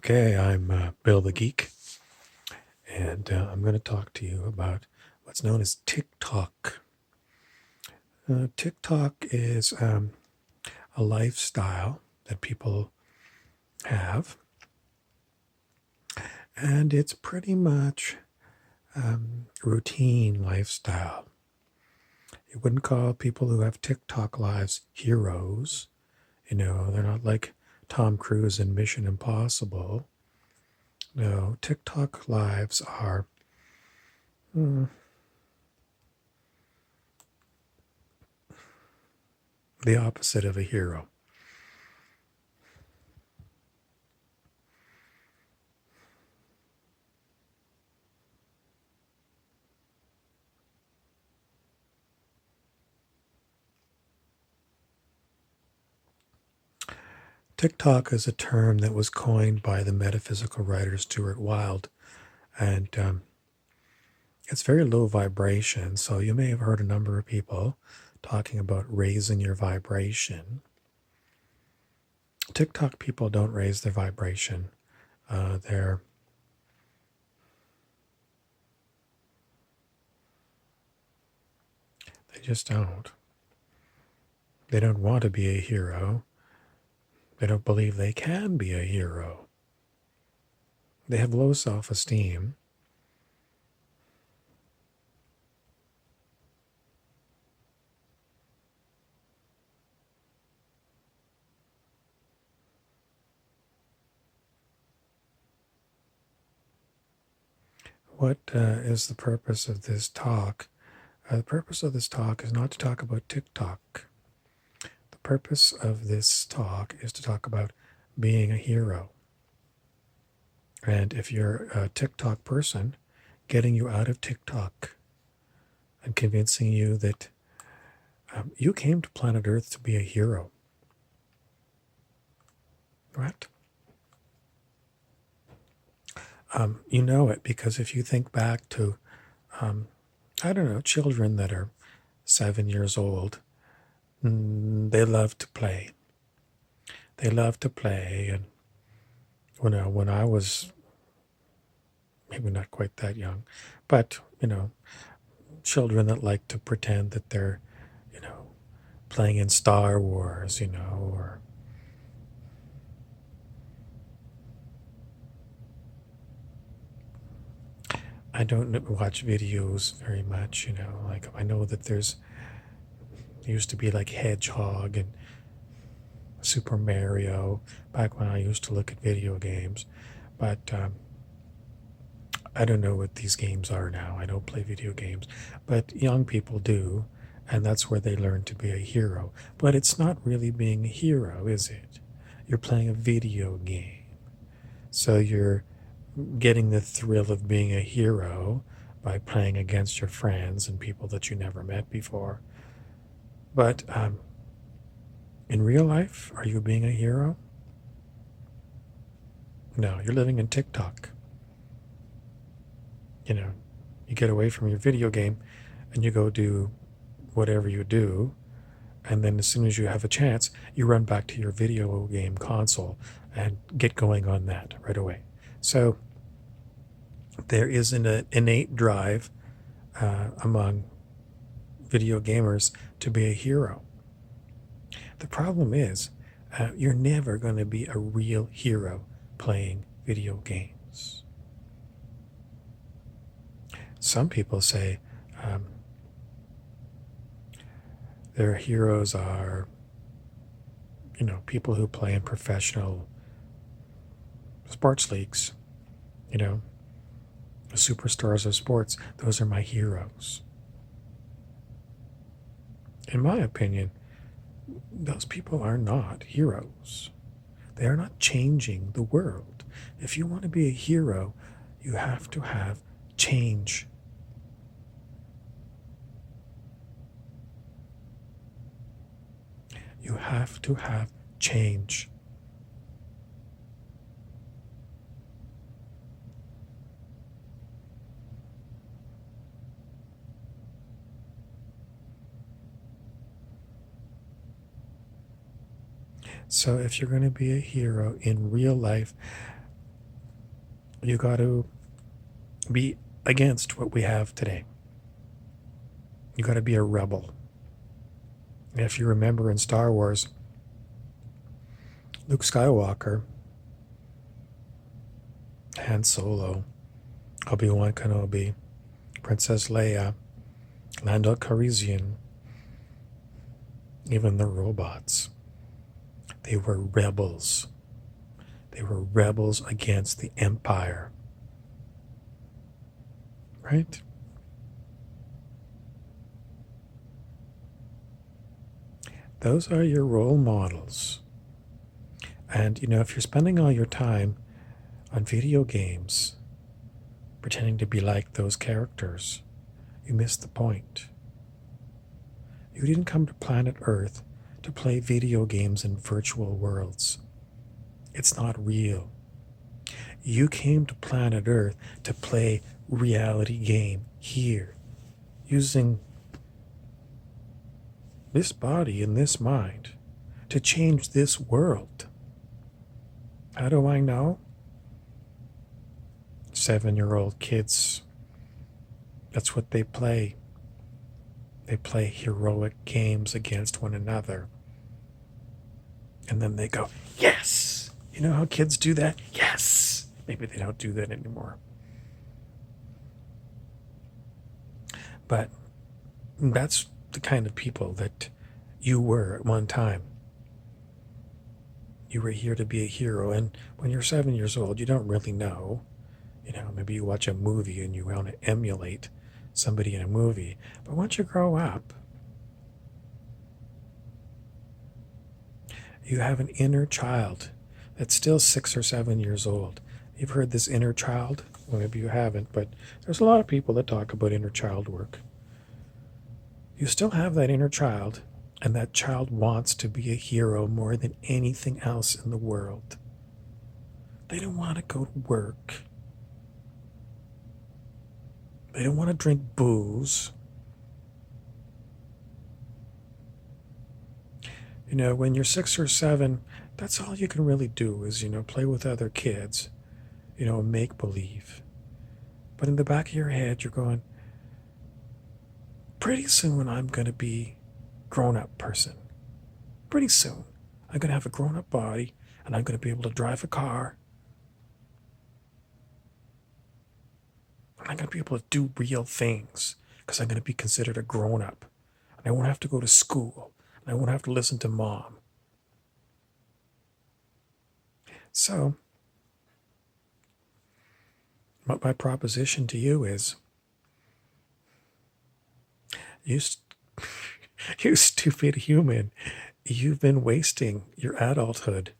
Okay, I'm Bill the Geek, and I'm going to talk to you about what's known as TikTok. TikTok is a lifestyle that people have, and it's pretty much routine lifestyle. You wouldn't call people who have TikTok lives heroes. You know, they're not like Tom Cruise in Mission Impossible. No, TikTok lives are the opposite of a hero. TikTok is a term that was coined by the metaphysical writer Stuart Wilde, and it's very low vibration. So you may have heard a number of people talking about raising your vibration. TikTok people don't raise their vibration. They just don't. They don't want to be a hero. They don't believe they can be a hero. They have low self-esteem. What is the purpose of this talk? The purpose of this talk is not to talk about TikTok. The purpose of this talk is to talk about being a hero. And if you're a TikTok person, getting you out of TikTok and convincing you that you came to planet Earth to be a hero. Right? You know it because if you think back to, I don't know, children that are 7 years old, they love to play. They love to play. And when I was maybe not quite that young, but, children that like to pretend that they're, playing in Star Wars, or I don't watch videos very much, like I know that there used to be like Hedgehog and Super Mario back when I used to look at video games, but I don't know what these games are now. I don't play video games, but young people do, and that's where they learn to be a hero. But it's not really being a hero, is it? You're playing a video game. So you're getting the thrill of being a hero by playing against your friends and people that you never met before. But in real life, are you being a hero? No, you're living in TikTok. You get away from your video game and you go do whatever you do. And then as soon as you have a chance, you run back to your video game console and get going on that right away. So there is an innate drive among video gamers to be a hero. The problem is you're never going to be a real hero playing video games. Some people say their heroes are, people who play in professional sports leagues, the superstars of sports. Those are my heroes. In my opinion, those people are not heroes. They are not changing the world. If you want to be a hero, you have to have change. You have to have change. So if you're going to be a hero in real life, You got to be against what we have today. You got to be a rebel. And if you remember in Star Wars, Luke Skywalker, Han Solo, Obi-Wan Kenobi, Princess Leia, Lando Calrissian, even the robots, they were rebels. They were rebels against the Empire. Right? Those are your role models. And, if you're spending all your time on video games, pretending to be like those characters, you miss the point. You didn't come to planet Earth to play video games in virtual worlds. It's not real. You came to planet Earth to play reality game here, using this body and this mind to change this world. How do I know? 7-year-old kids, that's what they play. They play heroic games against one another. And then they go, yes! You know how kids do that? Yes! Maybe they don't do that anymore. But that's the kind of people that you were at one time. You were here to be a hero. And when you're 7 years old, you don't really know. Maybe you watch a movie and you want to emulate somebody in a movie. But once you grow up, you have an inner child that's still 6 or 7 years old. You've heard this inner child? Well, maybe you haven't, but there's a lot of people that talk about inner child work. You still have that inner child, and that child wants to be a hero more than anything else in the world. They don't want to go to work. They don't want to drink booze. When you're 6 or 7, that's all you can really do is, play with other kids, make believe. But in the back of your head, you're going, pretty soon I'm going to be a grown-up person. Pretty soon I'm going to have a grown-up body and I'm going to be able to drive a car. And I'm going to be able to do real things because I'm going to be considered a grown-up. And I won't have to go to school. And I won't have to listen to mom. So, my proposition to you is, you stupid human, you've been wasting your adulthood.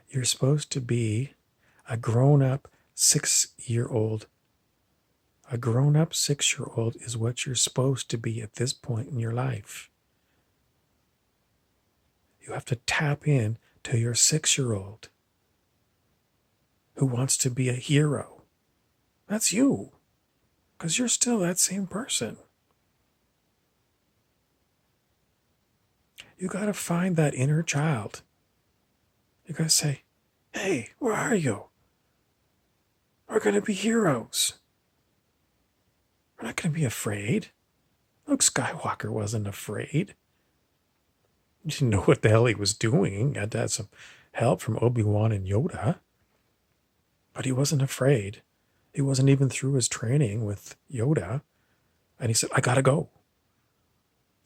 You're supposed to be a grown-up 6-year-old. A grown-up 6-year-old is what you're supposed to be at this point in your life. You have to tap in to your 6-year-old who wants to be a hero. That's you, because you're still that same person. You got to find that inner child. You got to say, hey, where are you? We're going to be heroes. We're not going to be afraid. Luke Skywalker wasn't afraid. He didn't know what the hell he was doing. He had to have some help from Obi-Wan and Yoda. But he wasn't afraid. He wasn't even through his training with Yoda. And he said, I gotta go.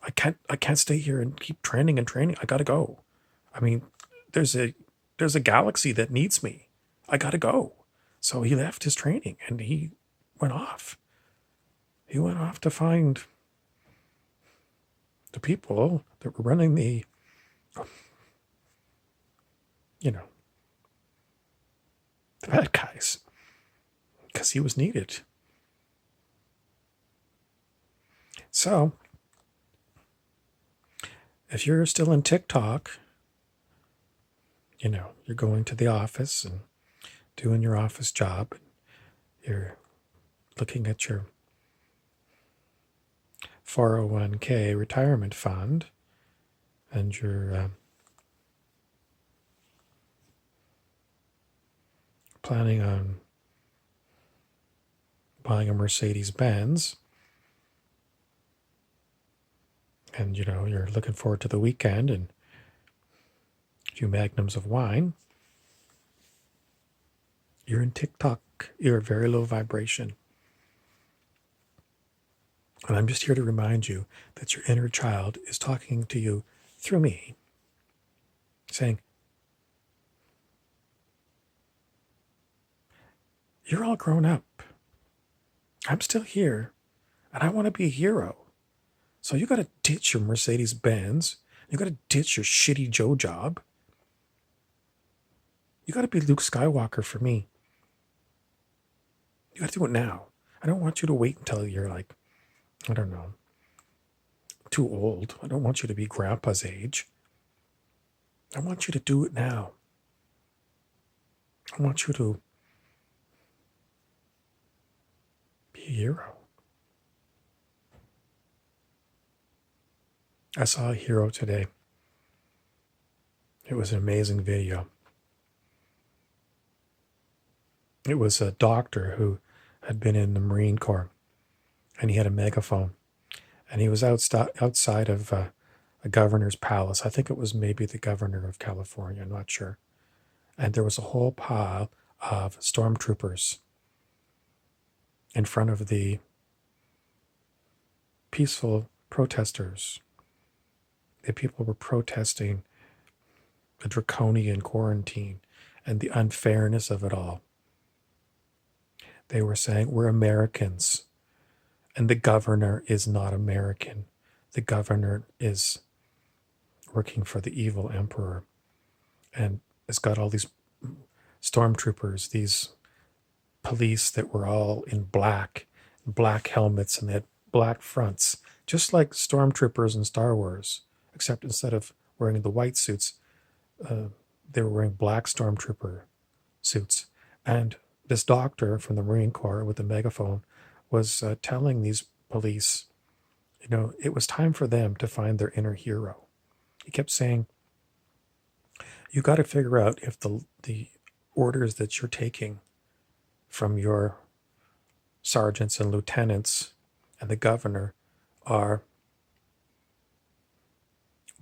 I can't stay here and keep training and training. I gotta go. I mean, there's a galaxy that needs me. I gotta go. So he left his training and he went off. He went off to find the people that were running the bad guys, because he was needed. So, if you're still in TikTok, you're going to the office and doing your office job. You're looking at your 401k retirement fund, and you're planning on buying a Mercedes Benz, and you're looking forward to the weekend and a few magnums of wine, you're in TikTok. You're at very low vibration. And I'm just here to remind you that your inner child is talking to you through me, saying, you're all grown up. I'm still here, and I want to be a hero. So you got to ditch your Mercedes Benz. You got to ditch your shitty Joe job. You got to be Luke Skywalker for me. You got to do it now. I don't want you to wait until you're like, I don't know, too old. I don't want you to be grandpa's age. I want you to do it now. I want you to be a hero. I saw a hero today. It was an amazing video. It was a doctor who had been in the Marine Corps, and he had a megaphone, and he was outside of a governor's palace. I think it was maybe the governor of California, I'm not sure. And there was a whole pile of stormtroopers in front of the peaceful protesters. The people were protesting the draconian quarantine and the unfairness of it all. They were saying, we're Americans, and the governor is not American. The governor is working for the evil emperor, and it's got all these stormtroopers, these police that were all in black helmets, and they had black fronts, just like stormtroopers in Star Wars, except instead of wearing the white suits, they were wearing black stormtrooper suits. And this doctor from the Marine Corps with the megaphone was telling these police, it was time for them to find their inner hero. He kept saying, you got to figure out if the orders that you're taking from your sergeants and lieutenants and the governor are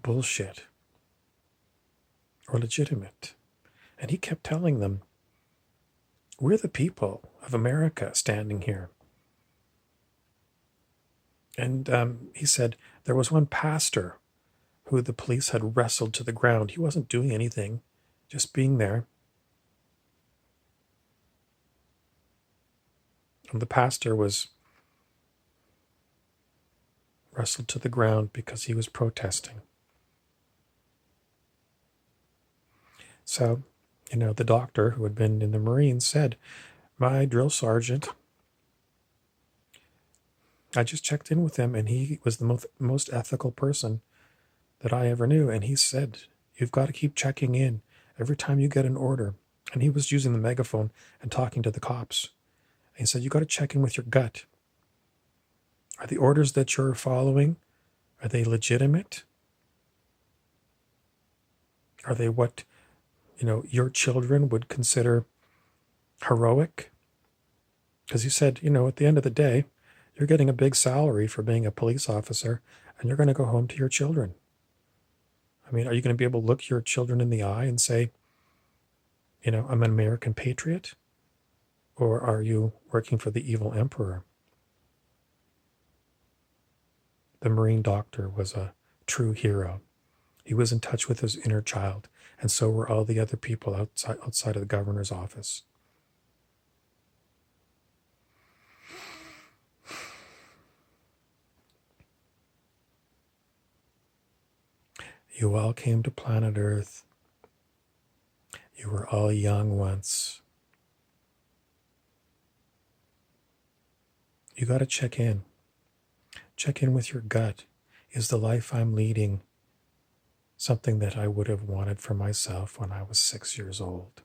bullshit or legitimate. And he kept telling them, we're the people of America standing here. And he said there was one pastor who the police had wrestled to the ground. He wasn't doing anything, just being there. And the pastor was wrestled to the ground because he was protesting. So, the doctor who had been in the Marines said, my drill sergeant, I just checked in with him, and he was the most ethical person that I ever knew. And he said, you've got to keep checking in every time you get an order. And he was using the megaphone and talking to the cops. And he said, you got to check in with your gut. Are the orders that you're following, are they legitimate? Are they what, your children would consider heroic? Because he said, at the end of the day, you're getting a big salary for being a police officer, and you're going to go home to your children. I mean, are you going to be able to look your children in the eye and say, I'm an American patriot? Or are you working for the evil emperor? The Marine doctor was a true hero. He was in touch with his inner child, and so were all the other people outside of the governor's office. You all came to planet Earth. You were all young once. You got to check in. Check in with your gut. Is the life I'm leading something that I would have wanted for myself when I was 6 years old?